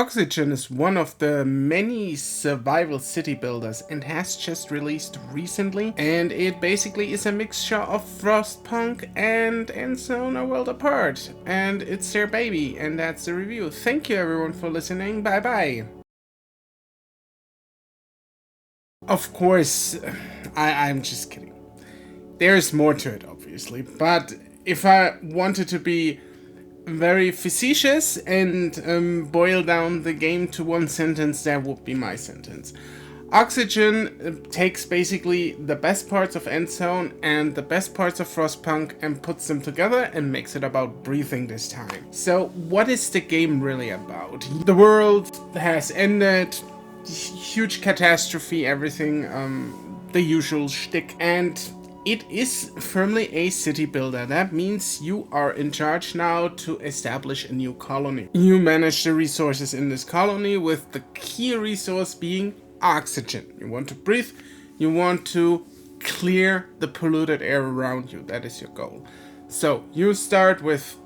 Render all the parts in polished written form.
Oxygen is one of the many survival city builders and has just released recently, and it basically is a mixture of Frostpunk and Endzone a world apart, and it's their baby, and that's the review. Thank you everyone for listening, bye bye. Of course, I'm just kidding. There's more to it obviously, but if I wanted to be very facetious and boil down the game to one sentence, that would be my sentence. Oxygen takes basically the best parts of Endzone and the best parts of Frostpunk and puts them together and makes it about breathing this time. So what is the game really about? The world has ended, huge catastrophe, everything, the usual shtick, and it is firmly a city builder. That means you are in charge now to establish a new colony. You manage the resources in this colony, with the key resource being oxygen. You want to breathe, you want to clear the polluted air around you. That is your goal. So you start with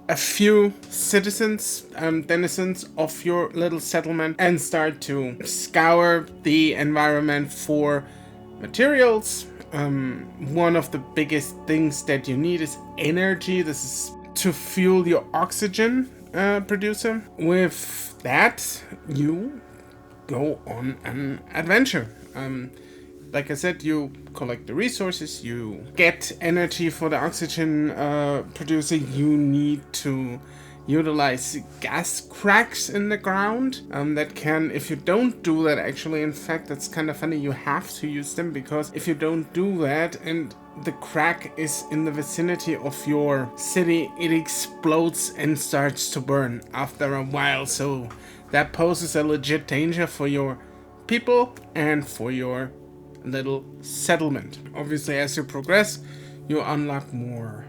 a few citizens, denizens of your little settlement, and start to scour the environment for materials. One of the biggest things that you need is energy. This is to fuel your oxygen producer. With that, you go on an adventure. Like I said, you collect the resources, you get energy for the oxygen producer. You need to utilize gas cracks in the ground that can, if you don't do that, actually, in fact, that's kind of funny, you have to use them, because if you don't do that and the crack is in the vicinity of your city, it explodes and starts to burn after a while. So that poses a legit danger for your people and for your little settlement. Obviously, as you progress, you unlock more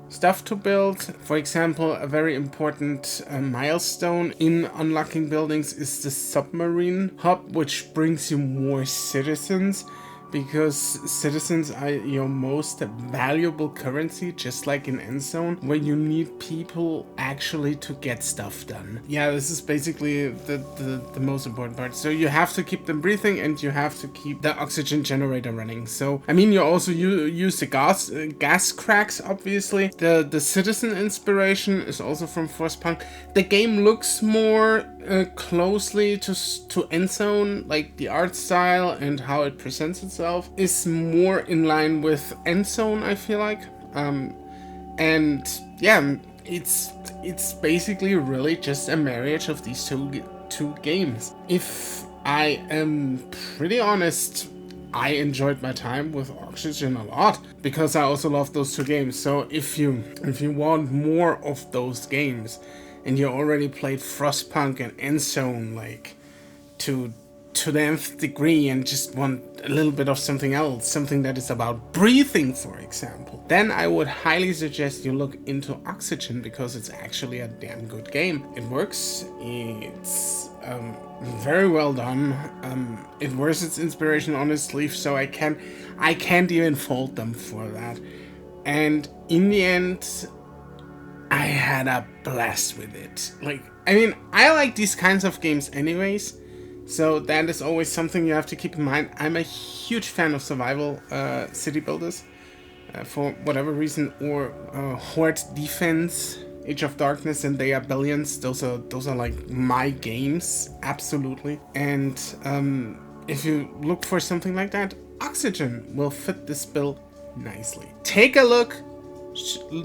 stuff to build. For example, a very important milestone in unlocking buildings is the submarine hub, which brings you more citizens, because citizens are your most valuable currency, just like in Endzone, where you need people actually to get stuff done. Yeah, this is basically the most important part. So you have to keep them breathing, and you have to keep the oxygen generator running. So, I mean, you also use the gas cracks, obviously. The citizen inspiration is also from Frostpunk. The game looks more closely to Endzone, like the art style and how it presents itself is more in line with Endzone, I feel like. And yeah, it's basically really just a marriage of these two games. If I am pretty honest, I enjoyed my time with Oxygen a lot, because I also love those two games. So if you want more of those games, and you already played Frostpunk and Endzone like to the nth degree, and just want a little bit of something else, something that is about breathing, for example, then I would highly suggest you look into Oxygen, because it's actually a damn good game. It works, it's very well done, it wears its inspiration on its sleeve, so I can't even fault them for that. And in the end, I had a blast with it. Like, I mean, I like these kinds of games anyways, so that is always something you have to keep in mind. I'm a huge fan of survival city builders, for whatever reason, or Horde Defense, Age of Darkness, and They Are Billions. Those are like my games, absolutely. And if you look for something like that, Oxygen will fit this bill nicely. Take a look.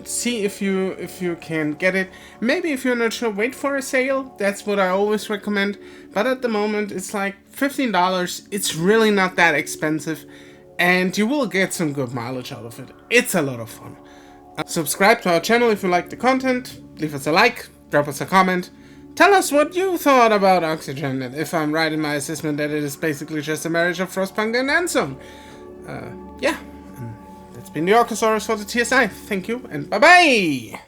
See if you can get it. Maybe if you're not sure, wait for a sale. That's what I always recommend. But at the moment, it's like $15. It's really not that expensive, and you will get some good mileage out of it. It's a lot of fun. Subscribe to our channel if you like the content. Leave us a like, drop us a comment. Tell us what you thought about Oxygen, and if I'm right in my assessment that it is basically just a marriage of Frostpunk and Endzone. Yeah. That's been the Orcosaurus for the TSI. Thank you, and bye-bye!